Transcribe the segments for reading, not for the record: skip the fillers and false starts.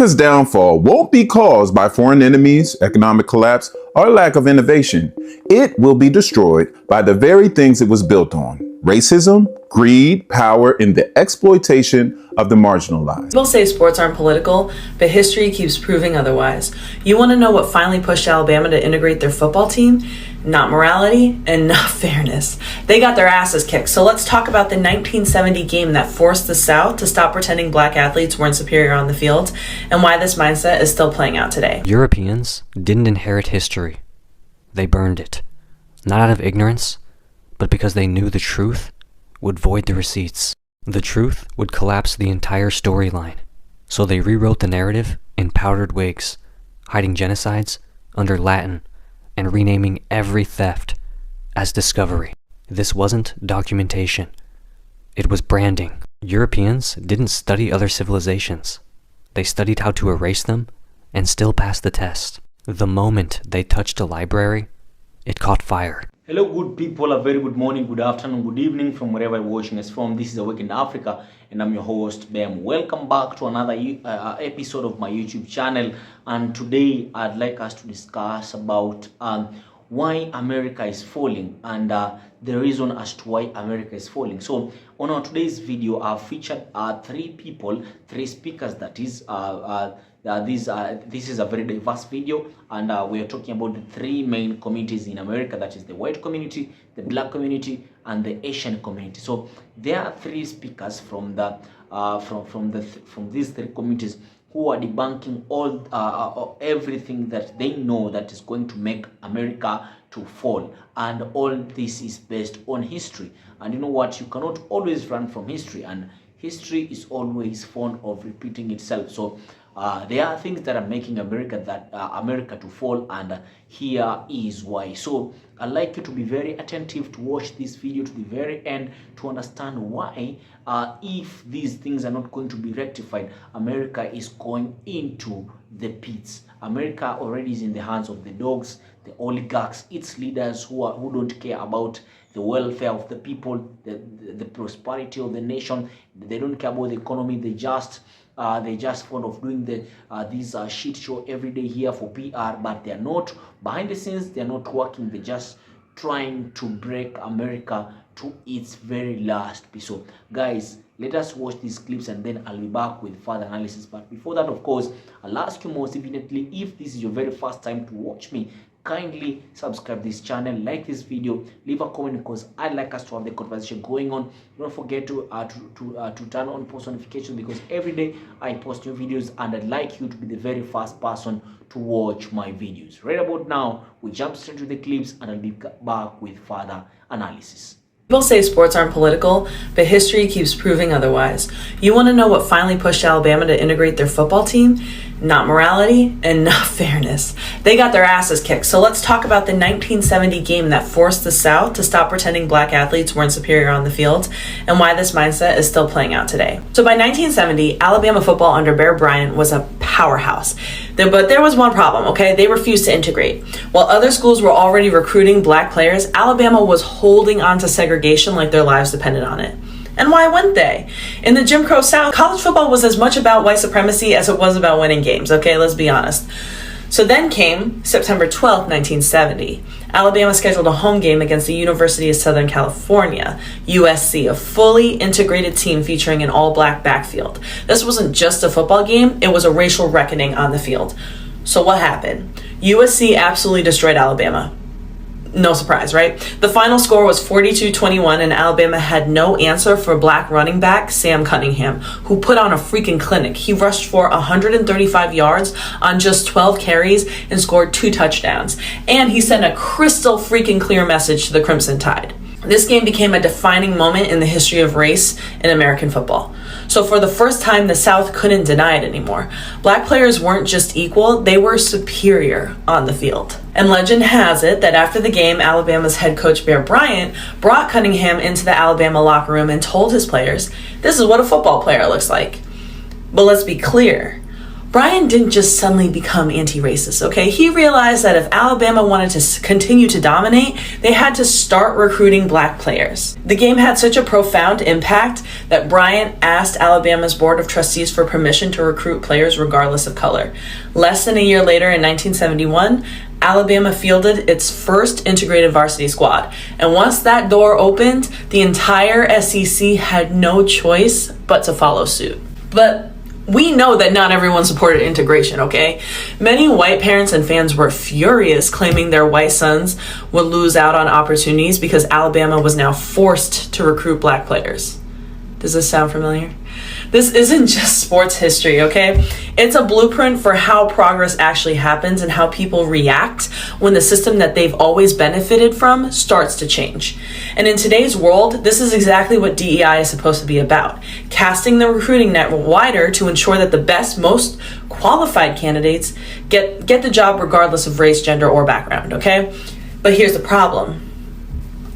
America's downfall won't be caused by foreign enemies, economic collapse, or lack of innovation. It will be destroyed by the very things it was built on: racism, greed, power, and the exploitation of the marginalized. People say sports aren't political, but history keeps proving otherwise. You want to know what finally pushed Alabama to integrate their football team? Not morality and not fairness. They got their asses kicked. So let's talk about the 1970 game that forced the South to stop pretending black athletes weren't superior on the field, and why this mindset is still playing out today. Europeans didn't inherit history. They burned it. Not out of ignorance, but because they knew the truth would void the receipts. The truth would collapse the entire storyline. So they rewrote the narrative in powdered wigs, hiding genocides under Latin, and renaming every theft as discovery. This wasn't documentation. It was branding. Europeans didn't study other civilizations. They studied how to erase them and still pass the test. The moment they touched a library, it caught fire. Hello good people, a very good morning, good afternoon, good evening from wherever you're watching us from. This is A Week in Africa and I'm your host Bam. Welcome back to another episode of my YouTube channel, and today I'd like us to discuss about why America is falling and the reason as to why America is falling. So on our today's video I've featured three speakers, that is this is a very diverse video, and we are talking about the three main communities in America, that is the white community, the black community, and the Asian community. So there are three speakers from the from these three communities who are debunking all everything that they know that is going to make America to fall, and all this is based on history. And you know what, you cannot always run from history, and history is always fond of repeating itself. So there are things that are making America to fall, and here is why. So I'd like you to be very attentive to watch this video to the very end to understand why, if these things are not going to be rectified, America is going into the pits. America already is in the hands of the dogs, the oligarchs, its leaders who don't care about the welfare of the people, the prosperity of the nation. They don't care about the economy. They just fond of doing these shit show every day here for PR, but they're not behind the scenes. They're not working. They're just trying to break America to its very last piece. So guys, let us watch these clips and then I'll be back with further analysis. But before that, of course, I'll ask you most definitely, if this is your very first time to watch me, kindly subscribe this channel, like this video, leave a comment, because I'd like us to have the conversation going on. Don't forget to turn on post notifications, because every day I post new videos and I'd like you to be the very first person to watch my videos. Right about now, we jump straight to the clips and I'll be back with further analysis. People say sports aren't political, but history keeps proving otherwise. You want to know what finally pushed Alabama to integrate their football team? Not morality and not fairness. They got their asses kicked. So let's talk about the 1970 game that forced the South to stop pretending black athletes weren't superior on the field, and why this mindset is still playing out today. So by 1970, Alabama football under Bear Bryant was a powerhouse. But there was one problem, okay? They refused to integrate. While other schools were already recruiting black players, Alabama was holding on to segregation like their lives depended on it. And why wouldn't they? In the Jim Crow South, college football was as much about white supremacy as it was about winning games, okay? Let's be honest. So then came September 12th, 1970. Alabama scheduled a home game against the University of Southern California, USC, a fully integrated team featuring an all-black backfield. This wasn't just a football game, it was a racial reckoning on the field. So what happened? USC absolutely destroyed Alabama. No surprise, right? The final score was 42-21, and Alabama had no answer for black running back Sam Cunningham, who put on a freaking clinic. He rushed for 135 yards on just 12 carries and scored 2 touchdowns. And he sent a crystal freaking clear message to the Crimson Tide. This game became a defining moment in the history of race in American football. So for the first time, the South couldn't deny it anymore. Black players weren't just equal, they were superior on the field. And legend has it that after the game, Alabama's head coach Bear Bryant brought Cunningham into the Alabama locker room and told his players, "This is what a football player looks like." But let's be clear, Brian didn't just suddenly become anti-racist, okay? He realized that if Alabama wanted to continue to dominate, they had to start recruiting black players. The game had such a profound impact that Brian asked Alabama's Board of Trustees for permission to recruit players regardless of color. Less than a year later, in 1971, Alabama fielded its first integrated varsity squad. And once that door opened, the entire SEC had no choice but to follow suit. But we know that not everyone supported integration, okay? Many white parents and fans were furious, claiming their white sons would lose out on opportunities because Alabama was now forced to recruit black players. Does this sound familiar? This isn't just sports history, okay? It's a blueprint for how progress actually happens and how people react when the system that they've always benefited from starts to change. And in today's world, this is exactly what DEI is supposed to be about. Casting the recruiting net wider to ensure that the best, most qualified candidates get the job regardless of race, gender, or background, okay? But here's the problem.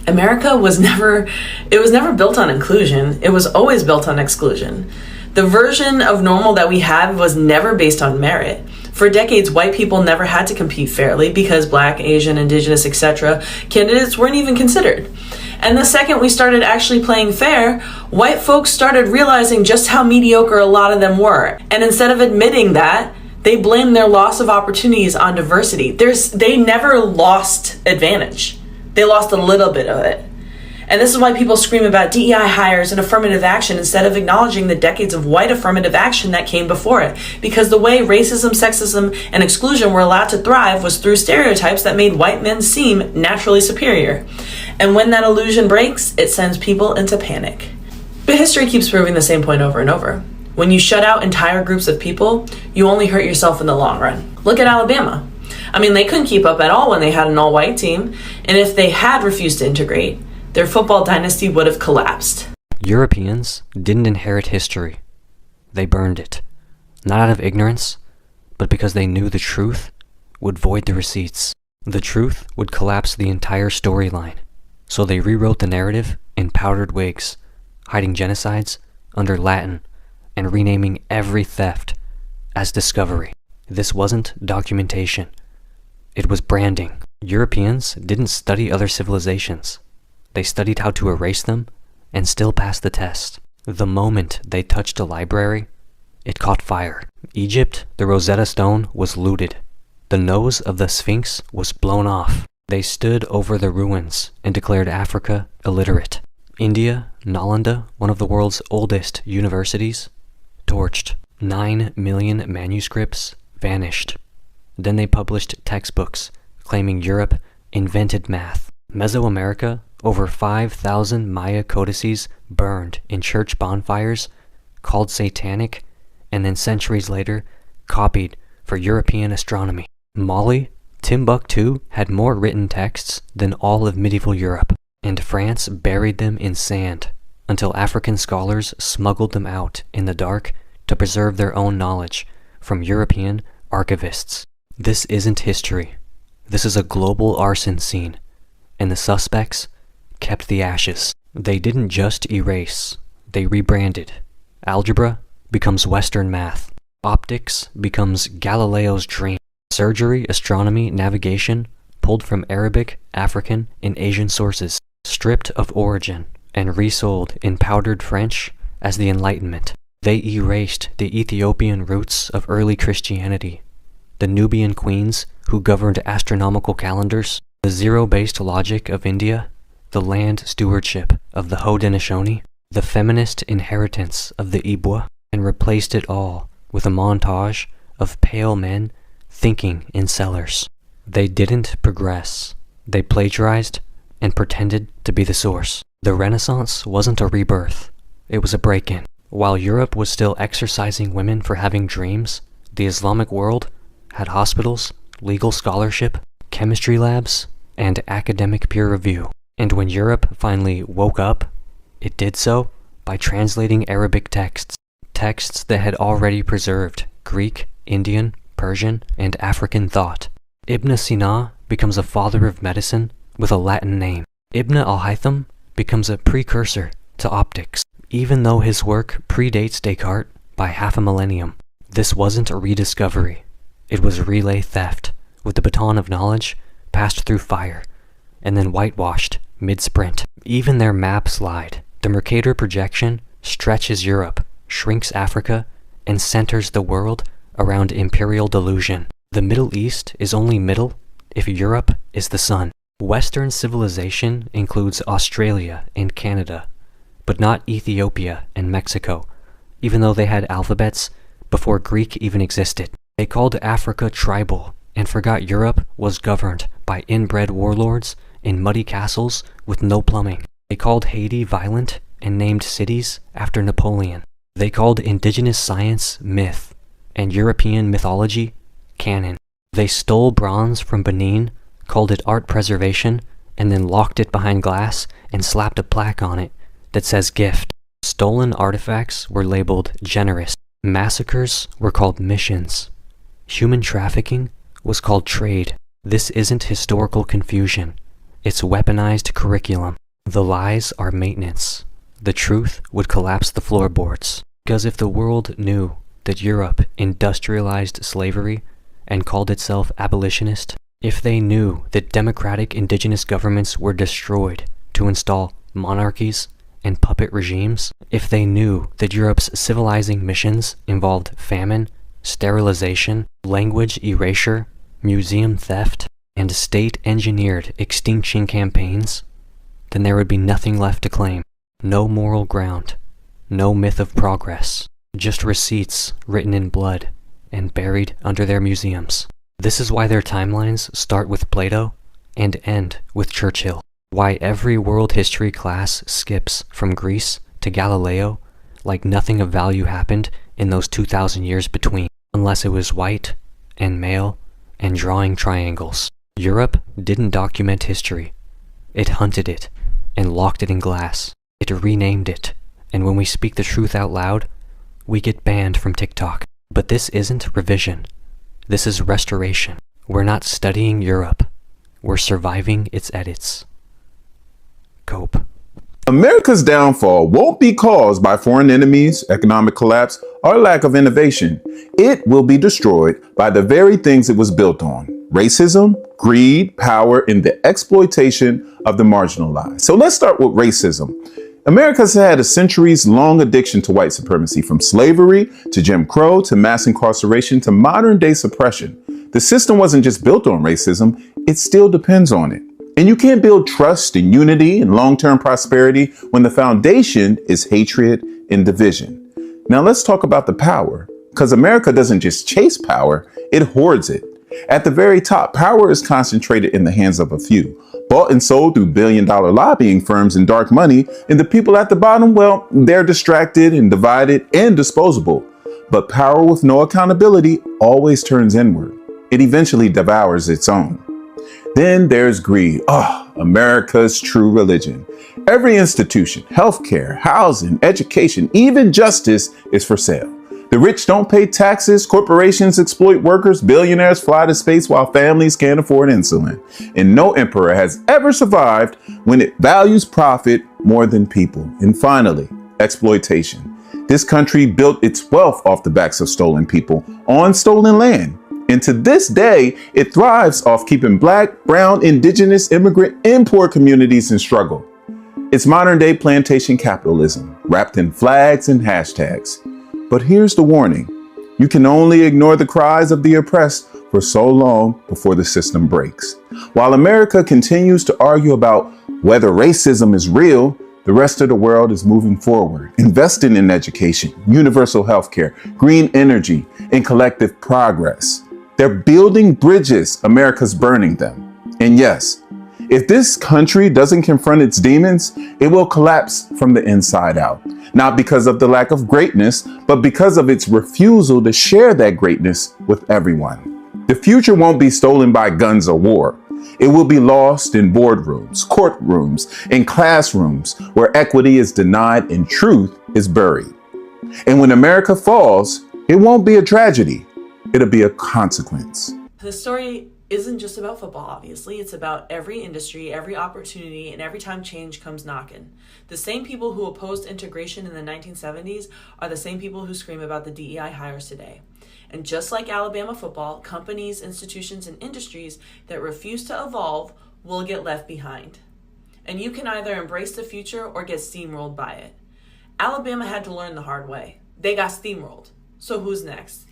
America was never built on inclusion. It was always built on exclusion. The version of normal that we have was never based on merit. For decades, white people never had to compete fairly because Black, Asian, Indigenous, etc. candidates weren't even considered. And the second we started actually playing fair, white folks started realizing just how mediocre a lot of them were. And instead of admitting that, they blamed their loss of opportunities on diversity. They never lost advantage. They lost a little bit of it. And this is why people scream about DEI hires and affirmative action instead of acknowledging the decades of white affirmative action that came before it. Because the way racism, sexism, and exclusion were allowed to thrive was through stereotypes that made white men seem naturally superior. And when that illusion breaks, it sends people into panic. But history keeps proving the same point over and over. When you shut out entire groups of people, you only hurt yourself in the long run. Look at Alabama. I mean, they couldn't keep up at all when they had an all-white team, and if they had refused to integrate, their football dynasty would have collapsed. Europeans didn't inherit history. They burned it. Not out of ignorance, but because they knew the truth would void the receipts. The truth would collapse the entire storyline. So they rewrote the narrative in powdered wigs, hiding genocides under Latin, and renaming every theft as discovery. This wasn't documentation. It was branding. Europeans didn't study other civilizations. They studied how to erase them and still pass the test. The moment they touched a library, it caught fire. Egypt, the Rosetta Stone was looted. The nose of the Sphinx was blown off. They stood over the ruins and declared Africa illiterate. India, Nalanda, one of the world's oldest universities, torched. 9 million manuscripts vanished. Then they published textbooks claiming Europe invented math. Mesoamerica, over 5,000 Maya codices burned in church bonfires, called satanic, and then centuries later, copied for European astronomy. Mali, Timbuktu had more written texts than all of medieval Europe, and France buried them in sand until African scholars smuggled them out in the dark to preserve their own knowledge from European archivists. This isn't history. This is a global arson scene, and the suspects kept the ashes. They didn't just erase, they rebranded. Algebra becomes Western math. Optics becomes Galileo's dream. Surgery, astronomy, navigation, pulled from Arabic, African, and Asian sources, stripped of origin, and resold in powdered French as the Enlightenment. They erased the Ethiopian roots of early Christianity, the Nubian queens who governed astronomical calendars, the zero-based logic of India, the land stewardship of the Haudenosaunee, the feminist inheritance of the Ibwa, and replaced it all with a montage of pale men thinking in cellars. They didn't progress. They plagiarized and pretended to be the source. The Renaissance wasn't a rebirth. It was a break-in. While Europe was still exercising women for having dreams, the Islamic world had hospitals, legal scholarship, chemistry labs, and academic peer review. And when Europe finally woke up, it did so by translating Arabic texts that had already preserved Greek, Indian, Persian, and African thought. Ibn Sina becomes a father of medicine with a Latin name. Ibn al-Haytham becomes a precursor to optics, even though his work predates Descartes by half a millennium. This wasn't a rediscovery. It was relay theft, with the baton of knowledge passed through fire, and then whitewashed mid-sprint. Even their maps lied. The Mercator projection stretches Europe, shrinks Africa, and centers the world around imperial delusion. The Middle East is only middle if Europe is the sun. Western civilization includes Australia and Canada, but not Ethiopia and Mexico, even though they had alphabets before Greek even existed. They called Africa tribal and forgot Europe was governed by inbred warlords in muddy castles with no plumbing. They called Haiti violent and named cities after Napoleon. They called indigenous science myth and European mythology canon. They stole bronze from Benin, called it art preservation, and then locked it behind glass and slapped a plaque on it that says gift. Stolen artifacts were labeled generous. Massacres were called missions. Human trafficking was called trade. This isn't historical confusion. It's weaponized curriculum. The lies are maintenance. The truth would collapse the floorboards. Because if the world knew that Europe industrialized slavery and called itself abolitionist, if they knew that democratic indigenous governments were destroyed to install monarchies and puppet regimes, if they knew that Europe's civilizing missions involved famine, sterilization, language erasure, museum theft, and state-engineered extinction campaigns, then there would be nothing left to claim. No moral ground, no myth of progress, just receipts written in blood and buried under their museums. This is why their timelines start with Plato and end with Churchill. Why every world history class skips from Greece to Galileo like nothing of value happened in those 2,000 years between, unless it was white and male and drawing triangles. Europe didn't document history. It hunted it and locked it in glass. It renamed it, and when we speak the truth out loud, we get banned from TikTok. But this isn't revision. This is restoration. We're not studying Europe. We're surviving its edits. Cope. America's downfall won't be caused by foreign enemies, economic collapse, or lack of innovation. It will be destroyed by the very things it was built on: racism, greed, power, and the exploitation of the marginalized. So let's start with racism. America's had a centuries-long addiction to white supremacy, from slavery to Jim Crow to mass incarceration to modern-day suppression. The system wasn't just built on racism, it still depends on it. And you can't build trust and unity and long-term prosperity when the foundation is hatred and division. Now let's talk about the power, because America doesn't just chase power, it hoards it. At the very top, power is concentrated in the hands of a few, bought and sold through billion-dollar lobbying firms and dark money, and the people at the bottom, well, they're distracted and divided and disposable. But power with no accountability always turns inward. It eventually devours its own. Then there's greed. America's true religion. Every institution, healthcare, housing, education, even justice is for sale. The rich don't pay taxes, corporations exploit workers, billionaires fly to space while families can't afford insulin. And no emperor has ever survived when it values profit more than people. And finally, exploitation. This country built its wealth off the backs of stolen people on stolen land. And to this day, it thrives off keeping Black, brown, indigenous, immigrant, and poor communities in struggle. It's modern day plantation capitalism, wrapped in flags and hashtags. But here's the warning. You can only ignore the cries of the oppressed for so long before the system breaks. While America continues to argue about whether racism is real, the rest of the world is moving forward, investing in education, universal healthcare, green energy, and collective progress. They're building bridges, America's burning them. And yes, if this country doesn't confront its demons, it will collapse from the inside out. Not because of the lack of greatness, but because of its refusal to share that greatness with everyone. The future won't be stolen by guns or war. It will be lost in boardrooms, courtrooms, and classrooms where equity is denied and truth is buried. And when America falls, it won't be a tragedy. It'll be a consequence. The story isn't just about football, obviously. It's about every industry, every opportunity, and every time change comes knocking. The same people wwho opposed integration in the 1970s are the same people who scream about the DEI hires today. And just like Alabama football, companies, institutions, and industries that refuse to evolve will get left behind. And you can either embrace the future or get steamrolled by it. Alabama had to learn the hard way. They got steamrolled. So who's next?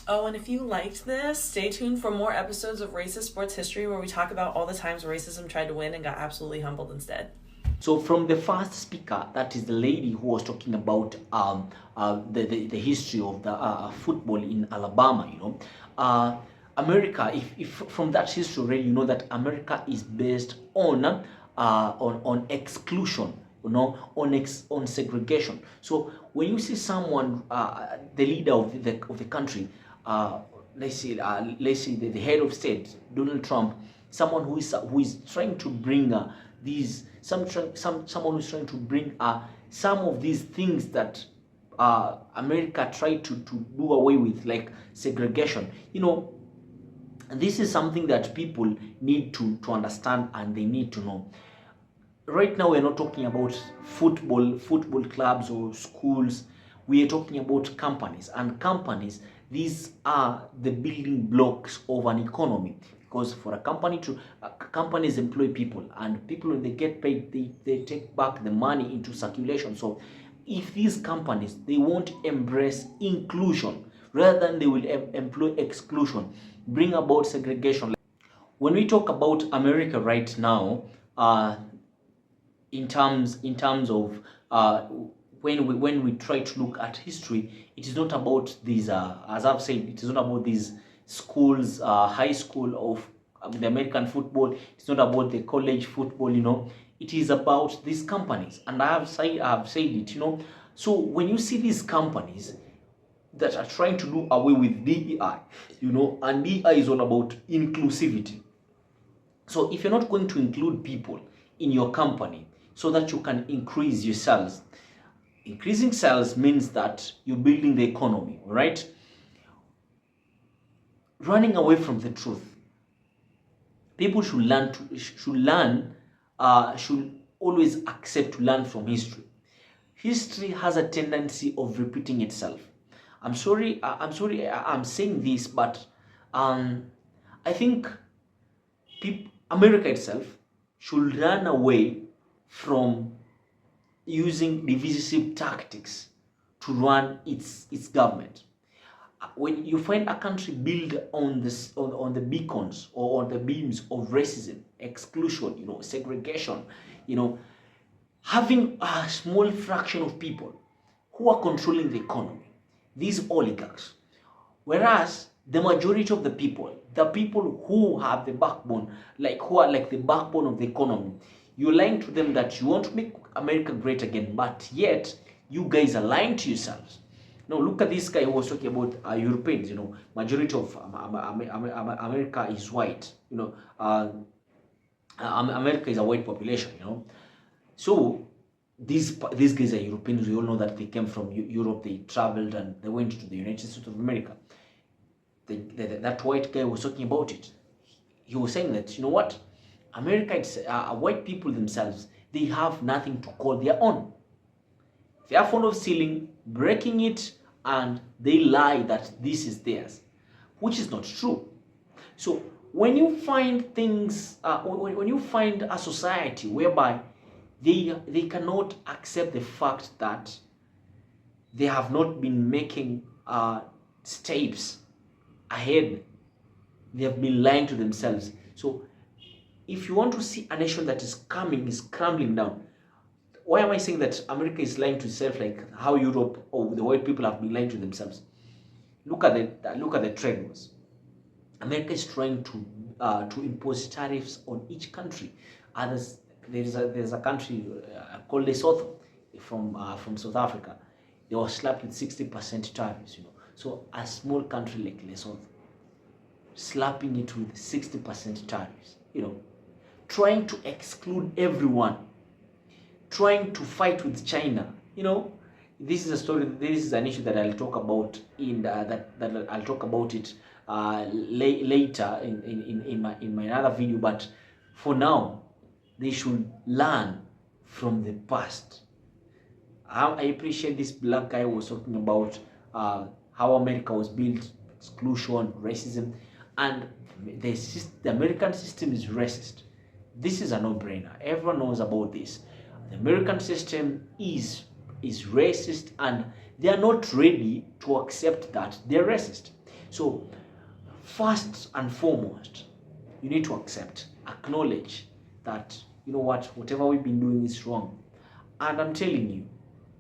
Oh, and if you liked this, stay tuned for more episodes of Racist Sports History where we talk about all the times racism tried to win and got absolutely humbled instead. So from the first speaker, that is the lady who was talking about the history of the football in Alabama, America, if from that history already, you know that America is based on exclusion, on segregation. So when you see someone, the leader of the country, let's say the head of state, Donald Trump, someone who is trying to bring someone who's trying to bring some of these things that America tried to do away with, like segregation. This is something that people need to understand and they need to know. Right now, we're not talking about football clubs or schools. We are talking about companies, and companies, these are the building blocks of an economy. Because for a company companies employ people, and people, when they get paid, they take back the money into circulation. So if these companies, they won't embrace inclusion, rather than they will employ exclusion, bring about segregation. When we talk about America right now, in terms of when we try to look at history, it is not about these, as I've said, it is not about these schools, high school of the American football. It's not about the college football, it is about these companies. And I have said it, So when you see these companies that are trying to do away with DEI, and DEI is all about inclusivity. So if you're not going to include people in your company so that you can increase your sales, increasing sales means that you're building the economy, right? Running away from the truth. People should always accept to learn from history. History has a tendency of repeating itself. I'm sorry I'm saying this, but I think America itself should run away from using divisive tactics to run its government. When you find a country built on the beacons or on the beams of racism, exclusion, segregation, having a small fraction of people who are controlling the economy, these oligarchs, whereas the majority of the people who have the backbone, who are like the backbone of the economy, you're lying to them that you want to make America great again, but yet you guys are lying to yourselves. Now look at this guy who was talking about Europeans. Majority of America is white. America is a white population. So these guys are Europeans. We all know that they came from Europe. They traveled and they went to the United States of America. That white guy was talking about it. He was saying that, what, America, it's white people themselves. They have nothing to call their own. They are fond of stealing, breaking it, and they lie that this is theirs, which is not true. So when you find things, when you find a society whereby they cannot accept the fact that they have not been making steps ahead, they have been lying to themselves. So if you want to see a nation that is crumbling down, why am I saying that America is lying to itself, like how Europe or the white people have been lying to themselves? Look at the trade wars. America is trying to impose tariffs on each country. There's a country called Lesotho from South Africa. They were slapped with 60% tariffs. So a small country like Lesotho, slapping it with 60% tariffs. Trying to exclude everyone. Trying to fight with China, this is a story. This is an issue that I'll talk about that I'll talk about it later in my another video. But for now, they should learn from the past. I appreciate this black guy who was talking about how America was built, exclusion, racism, and the American system is racist. This is a no-brainer. Everyone knows about this. The American system is racist, and they are not ready to accept that they're racist. So first and foremost, you need to acknowledge that, you know what, whatever we've been doing is wrong. And I'm telling you,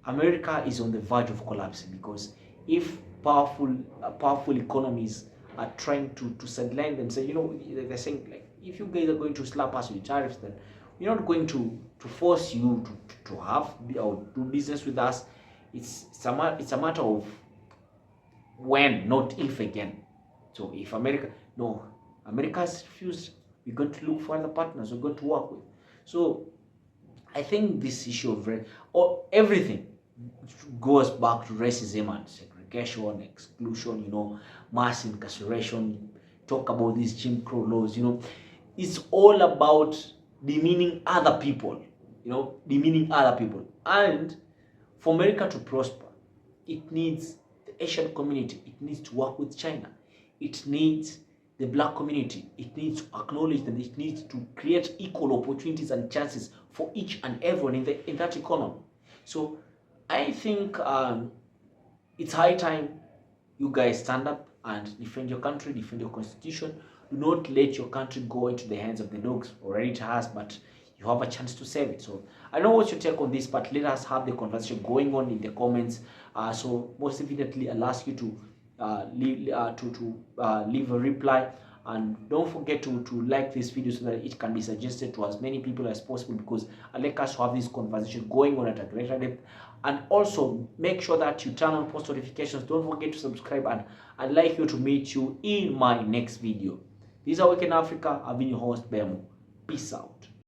America is on the verge of collapsing, because if powerful economies are trying to sideline them, say, you know, they're saying, like, if you guys are going to slap us with tariffs, then we're not going to force you to have or do business with us. It's a matter of when, not if again. So if America has refused, we're going to look for other partners we're going to work with. So I think this issue of everything goes back to racism and segregation, exclusion, you know, mass incarceration. Talk about these Jim Crow laws, you know. It's all about demeaning other people, you know, demeaning other people. And for America to prosper, it needs the Asian community. It needs to work with China. It needs the black community. It needs to acknowledge that it needs to create equal opportunities and chances for each and everyone in that economy. So I think it's high time you guys stand up and defend your country, defend your constitution. Do not let your country go into the hands of the dogs. Already it has, but you have a chance to save it. So I don't know what's your take on this, but let us have the conversation going on in the comments. So most definitely, I'll ask you to leave a reply, and don't forget to like this video so that it can be suggested to as many people as possible, because I like us to have this conversation going on at a greater depth. And also make sure that you turn on post notifications. Don't forget to subscribe, and I'd like you to meet you in my next video. This is Awaken Africa. I've been your host, Behaviour. Peace out.